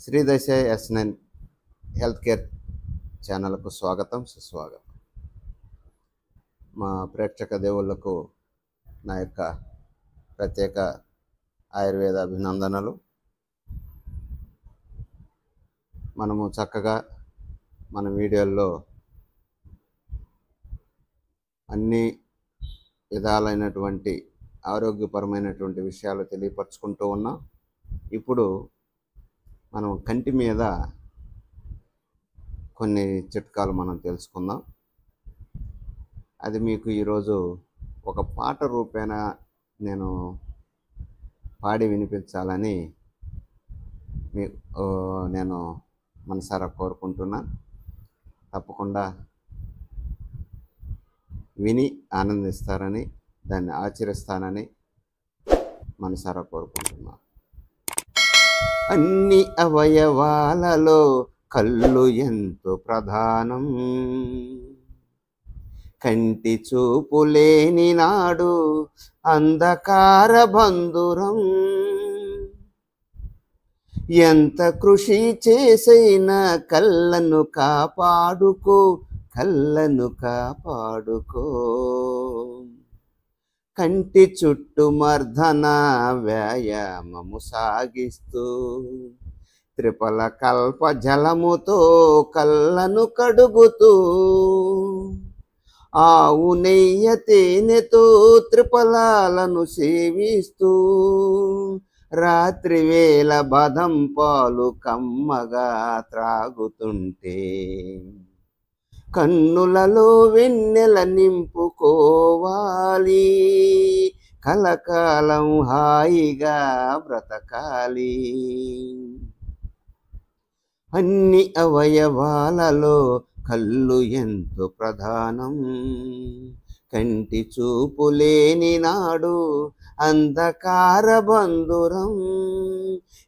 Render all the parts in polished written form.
శ్రీదశ ఎస్9 health care ఛానల్కు స్వాగతం సుస్వాగతం. మా ప్రేక్షక దేవుళ్లకు నా యొక్క ప్రత్యేక ఆయుర్వేద అభినందనలు. మనము చక్కగా మన వీడియోల్లో అన్ని విధాలైనటువంటి ఆరోగ్యపరమైనటువంటి విషయాలు తెలియపరచుకుంటూ ఉన్నాం. ఇప్పుడు మనం కంటి మీద కొన్ని చిట్కాలు మనం తెలుసుకుందాం. అది మీకు ఈరోజు ఒక పాట రూపేణ నేను పాడి వినిపించాలని నేను మనసారా కోరుకుంటున్నా. తప్పకుండా విని ఆనందిస్తారని, దాన్ని ఆచరిస్తానని మనసారా కోరుకుంటున్నా. అన్ని అవయవాలలో కళ్ళు ఎంతో ప్రధానం, కంటి చూపు లేని నాడు అంధకార బంధురం. ఎంత కృషి చేసైనా కళ్ళను కాపాడుకో, కళ్ళను కాపాడుకో. కంటి చుట్టూ మర్దన వ్యాయామము సాగిస్తూ త్రిపల కల్ప జలముతో కళ్ళను కడుగుతూ, ఆవు నెయ్య తేనెతో త్రిపలాలను సేవిస్తూ, రాత్రి వేళ బదం పాలు కమ్మగా త్రాగుతుంటే కన్నులలో వెన్నెల నింపుకోవాలి, కలకాలం హాయిగా బ్రతకాలి. అన్ని అవయవాలలో కళ్ళు ఎంతో ప్రధానం, కంటి చూపు లేని నాడు అంధకార బంధురం.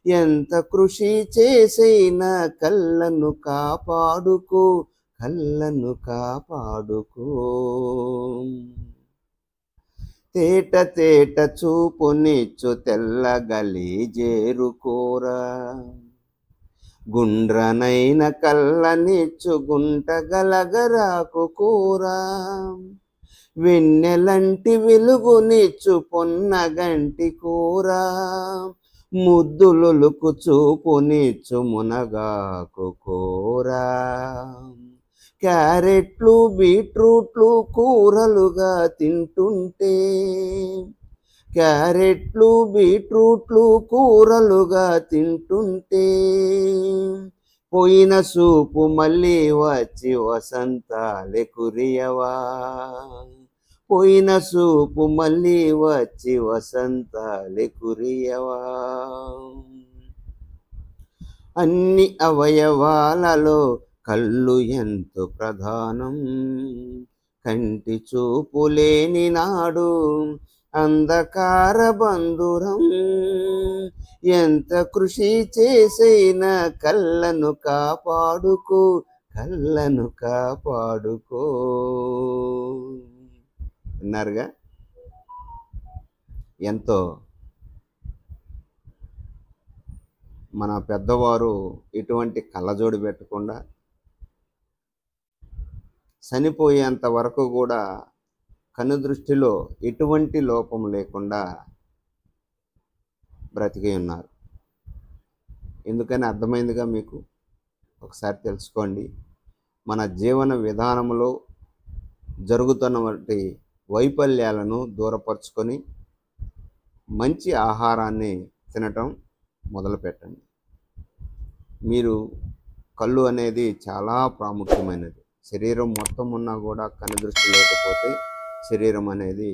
ఎంత కృషి చేసైనా కళ్ళను కాపాడుకో, కళ్ళను కాపాడుకో. తేట తేట చూపునిచ్చు తెల్లగలి జేరుకోర, గుండ్రనైన కళ్ళనిచ్చు గుంట గలగరాకు కూర. వెన్నెలంటి వెలుగునిచ్చు పొన్నగంటి కూర, ముద్దులుకు చూపునిచ్చు మునగాకు కూర. క్యారెట్లు బీట్రూట్లు కూరలుగా తింటుంటే, క్యారెట్లు బీట్రూట్లు కూరలుగా తింటుంటే, పోయిన సూపు మళ్ళీ వచ్చి వసంతాలే కురియవా, పోయిన సూపు మళ్ళీ వచ్చి వసంతాలే కురియవా. అన్ని అవయవాలలో కళ్ళు ఎంతో ప్రధానం, కంటి చూపు లేని నాడు అంధకార బంధురం. ఎంత కృషి చేసైనా కళ్ళను కాపాడుకో, కళ్ళను కాపాడుకో. విన్నారుగా? ఎంతో మన పెద్దవారు ఎటువంటి కళ్ళజోడు పెట్టకుండా చనిపోయేంత వరకు కూడా కనుదృష్టిలో ఎటువంటి లోపం లేకుండా బ్రతికి ఉన్నారు. ఎందుకని అర్థమైందిగా మీకు? ఒకసారి తెలుసుకోండి. మన జీవన విధానంలో జరుగుతున్నటువంటి వైఫల్యాలను దూరపరుచుకొని మంచి ఆహారాన్ని తినటం మొదలుపెట్టండి. మీరు కళ్ళు అనేది చాలా ప్రాముఖ్యమైనది. శరీరం మొత్తం ఉన్నా కూడా కనుదృష్టి లేకపోతే శరీరం అనేది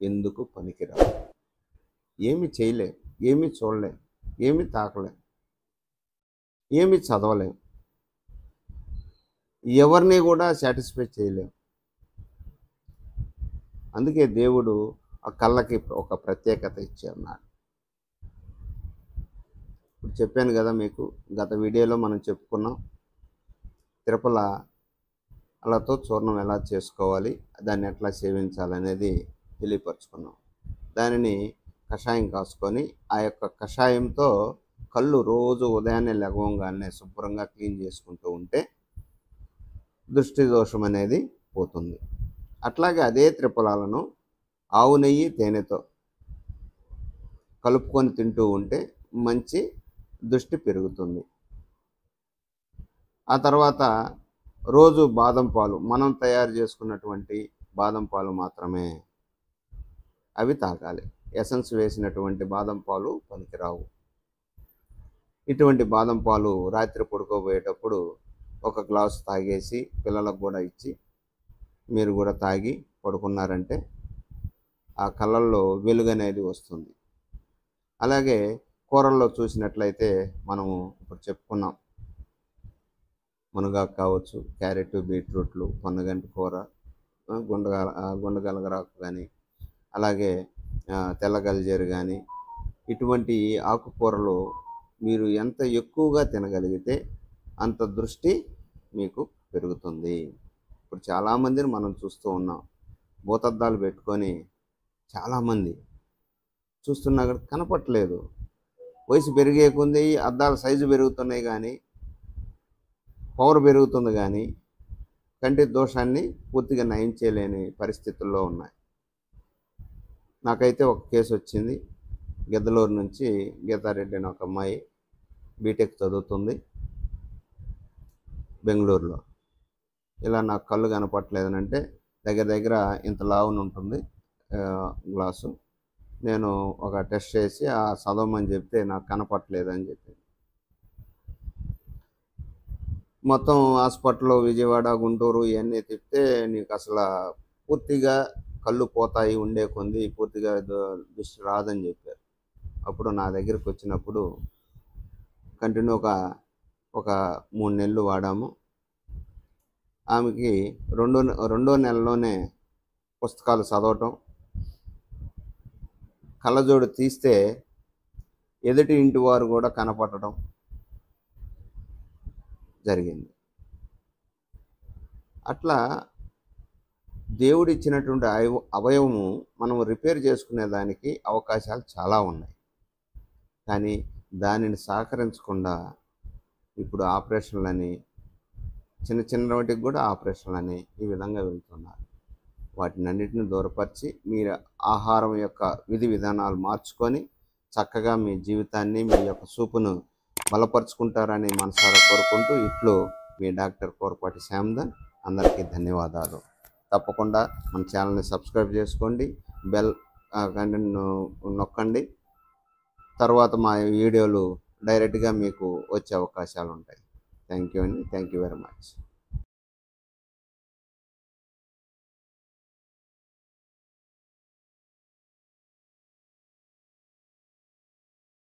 ఎందుకు పనికిరాదు. ఏమి చేయలేం, ఏమి చూడలేం, ఏమి తాకలేం, ఏమి చదవలేం, ఎవరిని కూడా సాటిస్ఫై చేయలేం. అందుకే దేవుడు ఆ కళ్ళకి ఒక ప్రత్యేకత ఇచ్చి ఉన్నాడు. ఇప్పుడు చెప్పాను కదా మీకు, గత వీడియోలో మనం చెప్పుకున్నాం త్రిపలతో చూర్ణం ఎలా చేసుకోవాలి, దాన్ని ఎట్లా సేవించాలనేది తెలియపరుచుకున్నాం. దానిని కషాయం కాసుకొని ఆ యొక్క కషాయంతో కళ్ళు రోజు ఉదయాన్నే లెగవంగానే శుభ్రంగా క్లీన్ చేసుకుంటూ ఉంటే దృష్టి దోషం అనేది పోతుంది. అట్లాగే అదే త్రిఫలాలను ఆవు నెయ్యి తేనెతో కలుపుకొని తింటూ ఉంటే మంచి దృష్టి పెరుగుతుంది. ఆ తర్వాత రోజు బాదం పాలు, మనం తయారు చేసుకున్నటువంటి బాదం పాలు మాత్రమే అవి తాగాలి. ఎసెన్స్ వేసినటువంటి బాదం పాలు పనికిరావు. ఇటువంటి బాదం పాలు రాత్రి పడుకోబోయేటప్పుడు ఒక గ్లాసు తాగేసి పిల్లలకు కూడా ఇచ్చి మీరు కూడా తాగి పడుకున్నారంటే ఆ కళ్ళల్లో వెలుగు అనేది వస్తుంది. అలాగే కూరల్లో చూసినట్లయితే మనము ఇప్పుడు చెప్పుకున్నాం, మునగాకు కావచ్చు, క్యారెట్, బీట్రూట్లు, పొన్నగంటి కూర, గుండగలగరాకు కానీ, అలాగే తెల్ల గల్జేరు కానీ, ఇటువంటి ఆకుకూరలు మీరు ఎంత ఎక్కువగా తినగలిగితే అంత దృష్టి మీకు పెరుగుతుంది. ఇప్పుడు చాలామందిని మనం చూస్తూ ఉన్నాం, భూతద్దాలు పెట్టుకొని చాలామంది చూస్తున్నా కూడా కనపట్లేదు. వయసు పెరిగే కొద్దీ అద్దాల సైజు పెరుగుతున్నాయి కానీ, పవర్ పెరుగుతుంది కానీ కంటి దోషాన్ని పూర్తిగా నయం చేయలేని పరిస్థితుల్లో ఉన్నాయి. నాకైతే ఒక కేసు వచ్చింది. గిద్దలూరు నుంచి గీతారెడ్డి అని ఒక అమ్మాయి బీటెక్ చదువుతుంది బెంగళూరులో. ఇలా నాకు కళ్ళు కనపట్లేదని అంటే దగ్గర దగ్గర ఇంత లావున ఉంటుంది గ్లాసు. నేను ఒక టెస్ట్ చేసి ఆ చదవమని చెప్తే నాకు కనపట్లేదని చెప్పి మొత్తం హాస్పిటల్లో విజయవాడ, గుంటూరు ఇవన్నీ తిప్పితే నీకు అసలు పూర్తిగా కళ్ళు పోతాయి, ఉండే కొంది పూర్తిగా దృష్టి రాదని చెప్పారు. అప్పుడు నా దగ్గరికి వచ్చినప్పుడు కంటిన్యూగా ఒక 3 నెలలు వాడాము. ఆమెకి రెండో నెలలోనే పుస్తకాలు చదవటం, కళ్ళజోడు తీస్తే ఎదుటి ఇంటి వారు కూడా కనపడటం జరిగింది. అట్లా దేవుడిచ్చినటువంటి అవయవము మనం రిపేర్ చేసుకునే దానికి అవకాశాలు చాలా ఉన్నాయి. కానీ దానిని సహకరించకుండా ఇప్పుడు ఆపరేషన్లని, చిన్న వాటికి కూడా ఆపరేషన్లని ఈ విధంగా వెళ్తున్నారు. వాటినన్నిటిని దూరపరిచి మీరు ఆహారం యొక్క విధి విధానాలు మార్చుకొని చక్కగా మీ జీవితాన్ని, మీ యొక్క చూపును బలపరుచుకుంటారని మనసారా కోరుకుంటూ ఇట్లు మీ డాక్టర్ కోరపాటి శ్యామ్ధన్. అందరికీ ధన్యవాదాలు. తప్పకుండా మన ఛానల్ని సబ్స్క్రైబ్ చేసుకోండి, బెల్ నొక్కండి. తర్వాత మా వీడియోలు డైరెక్ట్గా మీకు వచ్చే అవకాశాలు ఉంటాయి. థ్యాంక్ యూ అండి. Thank you very much.